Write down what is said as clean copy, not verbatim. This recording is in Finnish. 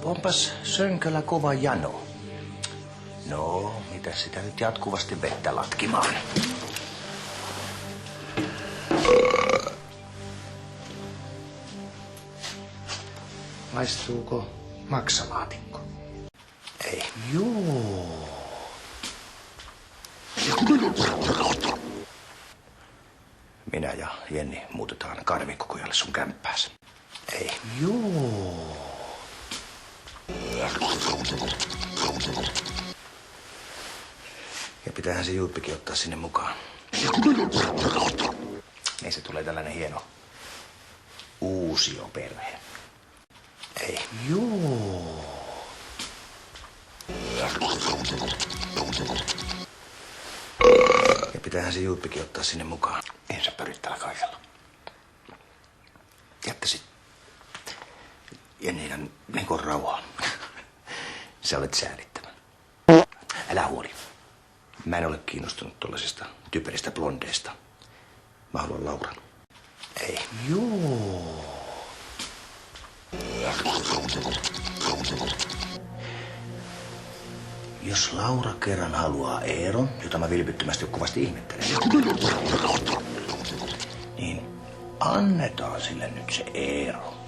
Onpas Sönkölä kova jano. No, mitä sitä nyt jatkuvasti vettä latkimaan? Maistuuko maksalaatikko? Ei. Joo. Minä ja Jenni muutetaan Karvikokojalle sun kämppääs. Ei. Joo. Ja pitäähän se Juippikin ottaa sinne mukaan. Niin se tulee tällainen hieno uusioperhe. Ei. Joo. Ja pitäähän se Juippikin ottaa sinne mukaan. Ei sä pyrit tällä kaikella. Jättäisit Jenniinä niin kuin rauhaan. Sä olet säälittävä. Älä huoli. Mä en ole kiinnostunut tuollaisista typeristä blondeista. Mä haluan Lauran. Ei. Joo. Jos Laura kerran haluaa Eeron, jota mä vilpittömästi kovasti ihmettelen, niin annetaan sille nyt se Eero.